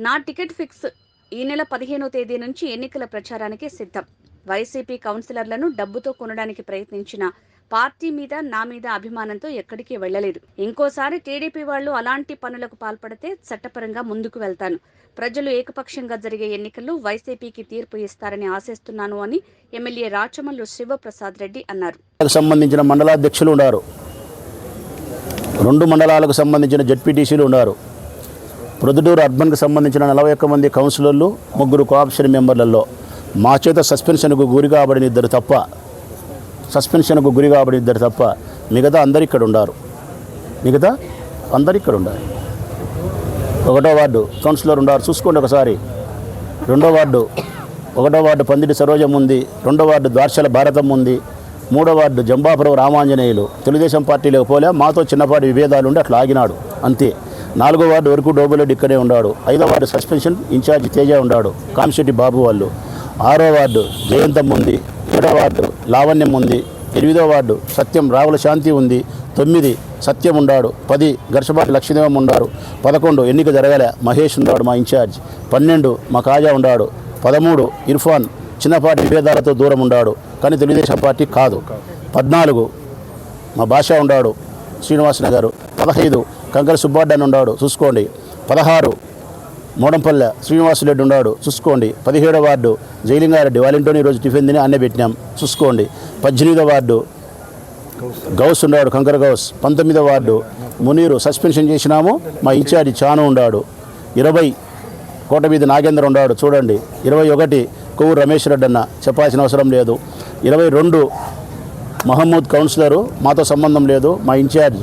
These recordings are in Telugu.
నా టికెట్ ఫిక్స్. ఈ నెల 15వ తేదీ నుంచి ఎన్నికల ప్రచారానికి సిద్ధం. వైసీపీ కౌన్సిలర్లను డబ్బుతో కొనడానికి ప్రయత్నించిన పార్టీ మీద నా మీద అభిమానంతో ఎక్కడికి వెళ్లలేదు. ఇంకోసారి టీడీపీ వాళ్ళు అలాంటి పనులకు పాల్పడితే చట్టపరంగా ముందుకు వెళ్తాను. ప్రజలు ఏకపక్షంగా జరిగే ఎన్నికల్లో వైసీపీకి తీర్పు ఇస్తారని ఆశిస్తున్నాను అని ఎమ్మెల్యే రాచమల్లు శివప్రసాద్ రెడ్డి అన్నారు. సంబంధించిన మండలాధ్యక్షులు ఉన్నారు, 2 మండలాలకు సంబంధించిన జెడ్పీటీసీలు ఉన్నారు. ప్రొద్దుటూరు అర్బన్కి సంబంధించిన 41 మంది కౌన్సిలర్లు, 3 కోఆప్షన్ మెంబర్లలో మా చేత సస్పెన్షన్కు గురి కాబడిన 2 తప్ప మిగతా అందరు ఇక్కడ ఉన్నారు. 1వ వార్డు కౌన్సిలర్ ఉన్నారు, చూసుకోండి ఒకసారి. 2వ వార్డు పందిటి సరోజం ఉంది, 2వ వార్డు ద్వార్చల భారతం ఉంది, 3వ వార్డు జంబాపురం రామాంజనేయులు. తెలుగుదేశం పార్టీలోకి పోలే, మాతో చిన్నపాటి విభేదాలు ఉండి అట్లా ఆగినాడు అంతే. 4వ వార్డు వరకు డోబులెడ్డి ఇక్కడే ఉన్నాడు. 5వ వార్డు సస్పెన్షన్ ఇన్ఛార్జ్ తేజ ఉన్నాడు, కామిశెట్టి బాబు వాళ్ళు. 6వ వార్డు జయంతం ఉంది, 7వ వార్డు లావణ్యం ఉంది, 8వ వార్డు సత్యం రావుల శాంతి ఉంది, 9 సత్యం ఉన్నాడు, 10 గర్షపాటి లక్ష్మీదేవం ఉన్నాడు, 11 ఎన్నిక జరగలే మహేష్ ఉన్నాడు మా ఇన్ఛార్జ్, 12 మా కాజా ఉన్నాడు, 13 ఇర్ఫాన్ చిన్నపాటి విభేదాలతో దూరం ఉన్నాడు కానీ తెలుగుదేశం పార్టీ కాదు, 14 మా భాష ఉన్నాడు శ్రీనివాసనగర్, 15 కంకర సుబ్బాడ్డన్ ఉన్నాడు చూసుకోండి, 16 మోడంపల్లె శ్రీనివాసరెడ్డి ఉన్నాడు చూసుకోండి, 17వ వార్డు జైలింగారెడ్డి వాలంటీర్ ఈరోజు టిఫిన్ తిని అన్నే పెట్టినాం చూసుకోండి, 18వ వార్డు గౌస్ ఉన్నాడు కంకర గౌస్, 19వ వార్డు మునీరు సస్పెన్షన్ చేసినాము మా ఇన్ఛార్జి చాను ఉన్నాడు, 20 కోటమీది నాగేంద్ర ఉన్నాడు చూడండి, 21 కొవ్వూరు రమేష్ రెడ్డి అన్న చెప్పాల్సిన అవసరం లేదు, 22 మహమ్మద్ కౌన్సిలరు మాతో సంబంధం లేదు మా ఇన్ఛార్జ్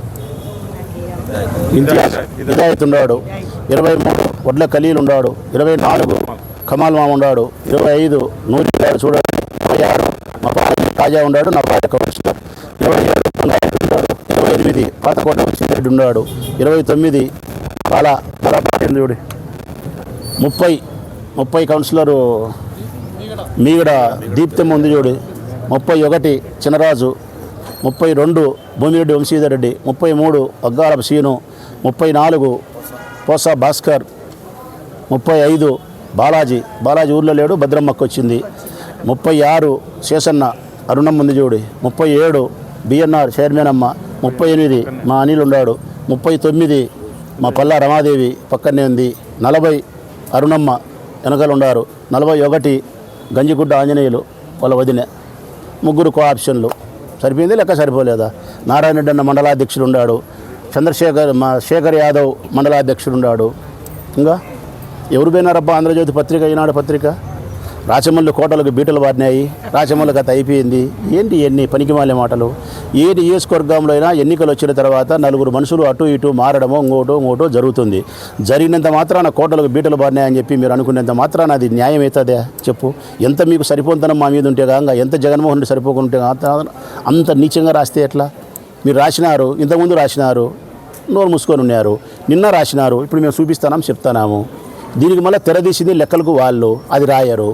హిదాయత్ ఉన్నాడు, 23 వడ్ల ఖలీల్ ఉన్నాడు, 24 కమాల్ మామ ఉన్నాడు, 25 నూరి ఉన్నాడు చూడండి, 26 మా పార్టీ తాజా ఉన్నాడు నా పార్టీ కౌన్సిలర్, 27 ఉన్నాడు, 28 పాతకోట రెడ్డి ఉన్నాడు, 29 చూడు, 30 కౌన్సిలరు మీగడ దీప్తం ఉంది చూడు, 31 చినరాజు, 32 భూమిరెడ్డి వంశీధర్ రెడ్డి, 33 అగ్గారపు సీను, 34 పోసా భాస్కర్, 35 బాలాజీ ఊర్లో లేడు భద్రమ్మకు వచ్చింది, 36 శేషన్న అరుణమ్మ ఉంది చూడు, 37 బిఎన్ఆర్ చైర్మన్ అమ్మ, 38 మా అనిల్ ఉన్నాడు, 39 మా పల్లా రమాదేవి పక్కనే ఉంది, 40 అరుణమ్మ వెనకలు ఉన్నారు, 41 గంజిగుడ్డ ఆంజనేయులు వాళ్ళ వదిన, 3 కోఆప్షన్లు. సరిపోయింది లెక్క సరిపోలేదా? నారాయణ రెడ్డి అన్న మండలాధ్యక్షుడు ఉన్నాడు, శేఖర్ యాదవ్ మండలాధ్యక్షుడు ఉన్నాడు. ఇంకా ఎవరు పోయినారబ్బా ఆంధ్రజ్యోతి పత్రిక, ఈనాడు పత్రిక? రాచమల్లి కోటలకు బీటలు పారినాయి, రాచమల్లి కథ అయిపోయింది. ఏంటి ఎన్ని పనికిమాలే మాటలు? ఏ నియోజకవర్గంలో అయినా ఎన్నికలు వచ్చిన తర్వాత 4 మనుషులు అటు ఇటు మారడమో ఇంకోటో జరుగుతుంది. జరిగినంత మాత్రాన కోటలకు బీటలు పారినాయని చెప్పి మీరు అనుకునేంత మాత్రాన అది న్యాయం అవుతుందే చెప్పు? ఎంత మీకు సరిపోతనం మా మీద ఉంటే కాగా, ఎంత జగన్మోహన్ రెడ్డి సరిపోకుంటే అంత నీచంగా రాస్తే ఎట్లా? మీరు రాసినారు, ఇంతకుముందు రాసినారు, నోరు మూసుకొని ఉన్నారు, నిన్న రాసినారు, ఇప్పుడు మేము చూపిస్తాం చెప్తాము. దీనికి మళ్ళీ తెరదీసింది లెక్కలకు వాళ్ళు, అది రాయరు.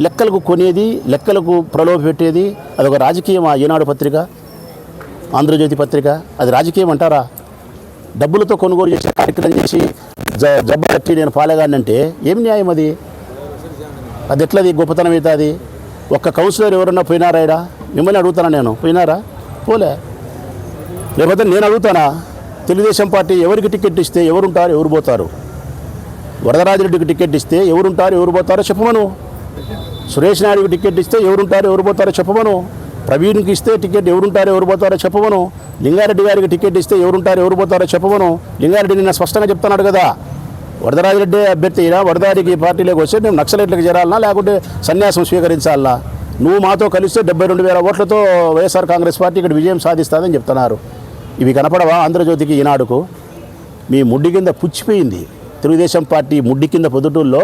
లెక్కలకు కొనేది, లెక్కలకు ప్రలోభ పెట్టేది అదొక రాజకీయం. ఈనాడు పత్రిక, ఆంధ్రజ్యోతి పత్రిక అది రాజకీయం అంటారా? డబ్బులతో కొనుగోలు చేసి కార్యక్రమం చేసి జబ్బు కట్టి నేను పాలేగానంటే ఏం న్యాయం అది? అది ఎట్లది గొప్పతనం అవుతుంది? ఒక్క కౌన్సిలర్ ఎవరన్నా పోయినారా? ఇడా మిమ్మల్ని అడుగుతానా నేను, పోయినారా? పోలే. లేకపోతే నేను అడుగుతానా? తెలుగుదేశం పార్టీ ఎవరికి టికెట్ ఇస్తే ఎవరుంటారు ఎవరు పోతారు? వరదరాజిరెడ్డికి టికెట్ ఇస్తే ఎవరుంటారు ఎవరు పోతారో చెప్పమను. సురేష్ నాయుడికి టికెట్ ఇస్తే ఎవరుంటారు ఎవరు పోతారో చెప్పమను. ప్రవీణ్కి ఇస్తే టికెట్ ఎవరుంటారో ఎవరు పోతారో చెప్పమను. లింగారెడ్డి గారికి టికెట్ ఇస్తే ఎవరుంటారో ఎవరు పోతారో చెప్పమను. లింగారెడ్డి నిన్న స్పష్టంగా చెప్తున్నాడు కదా, వరదరాజిరెడ్డి అభ్యర్థి అయినా వరదాడికి పార్టీలోకి వస్తే మేము నక్సలైట్లకు చేరాలన్నా లేకుంటే సన్యాసం స్వీకరించాలన్నా? నువ్వు మాతో కలిస్తే 72,000 ఓట్లతో వైఎస్ఆర్ కాంగ్రెస్ పార్టీ ఇక్కడ విజయం సాధిస్తుందని చెప్తున్నారు. ఇవి కనపడవా ఆంధ్రజ్యోతికి, ఈనాడుకు? మీ ముడ్డి కింద పుచ్చిపోయింది తెలుగుదేశం పార్టీ. ముడ్డి కింద పొద్దుటూరులో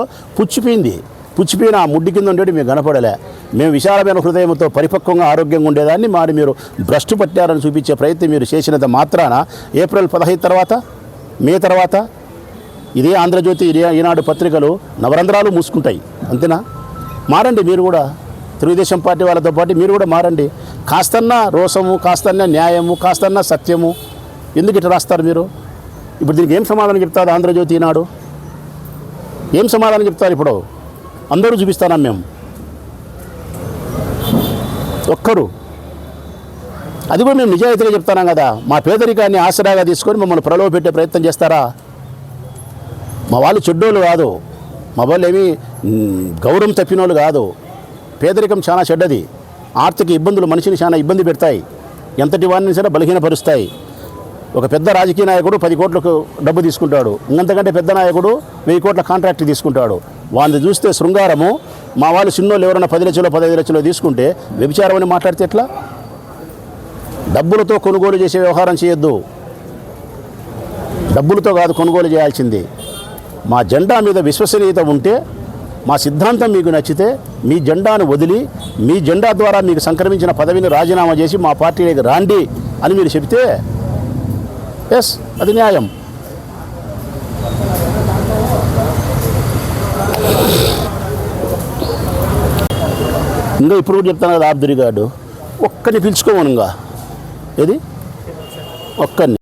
పుచ్చిపోయిన ఆ ముడ్డి కింద ఉండేది మీకు కనపడలే. మేము విశాలమైన హృదయంతో పరిపక్వంగా ఆరోగ్యంగా ఉండేదాన్ని మీరు భ్రష్టు పట్టారని చూపించే ప్రయత్నం మీరు చేసినంత మాత్రాన ఏప్రిల్ 15 తర్వాత, మే తర్వాత ఇదే ఆంధ్రజ్యోతి, ఈనాడు పత్రికలు నవరంధ్రాలు మూసుకుంటాయి. అంతేనా? మారండి మీరు కూడా, తెలుగుదేశం పార్టీ వాళ్ళతో పాటు మీరు కూడా మారండి. కాస్తన్నా రోసము, కాస్తన్నా న్యాయము, కాస్తన్నా సత్యము. ఎందుకు ఇట్లా రాస్తారు మీరు? ఇప్పుడు దీనికి ఏం సమాధానం చెప్తారు ఆంధ్రజ్యోతి, ఈనాడు? ఏం సమాధానం చెప్తారు ఇప్పుడు? అందరూ చూపిస్తానా మేము? ఒక్కరు అది కూడా మేము నిజాయితీగా చెప్తున్నాం కదా. మా పేదరికాన్ని ఆసరాగా తీసుకొని మమ్మల్ని ప్రలోభ పెట్టే ప్రయత్నం చేస్తారా? మా వాళ్ళు చెడ్డోళ్ళు కాదు, మా వాళ్ళు ఏమీ గౌరవం తప్పినోళ్ళు కాదు. పేదరికం చాలా చెడ్డది. ఆర్థిక ఇబ్బందులు మనిషిని చాలా ఇబ్బంది పెడతాయి, ఎంతటి వాడిని సరే బలహీనపరుస్తాయి. ఒక పెద్ద రాజకీయ నాయకుడు 10 కోట్లకు డబ్బు తీసుకుంటాడు, ఇంకంతకంటే పెద్ద నాయకుడు 1000 కోట్ల కాంట్రాక్ట్ తీసుకుంటాడు. వాడిని చూస్తే శృంగారము. మా వాళ్ళు చిన్నోళ్ళు ఎవరైనా 10 లక్షలు 15 లక్షలు తీసుకుంటే వ్యభిచారం అని మాట్లాడితే ఎట్లా? డబ్బులతో కొనుగోలు చేసే వ్యవహారం చేయొద్దు. డబ్బులతో కాదు కొనుగోలు చేయాల్సింది. మా జెండా మీద విశ్వసనీయత ఉంటే, మా సిద్ధాంతం మీకు నచ్చితే మీ జెండాను వదిలి మీ జెండా ద్వారా మీకు సంక్రమించిన పదవిని రాజీనామా చేసి మా పార్టీలోకి రాండి అని మీరు చెబితే ఎస్, అది న్యాయం. ఇంకా ఇప్పుడు కూడా చెప్తాను కదా, ఆబ్దురి గారు ఒక్కరిని పిలుచుకోమనుగా. ఏది? ఒక్కరిని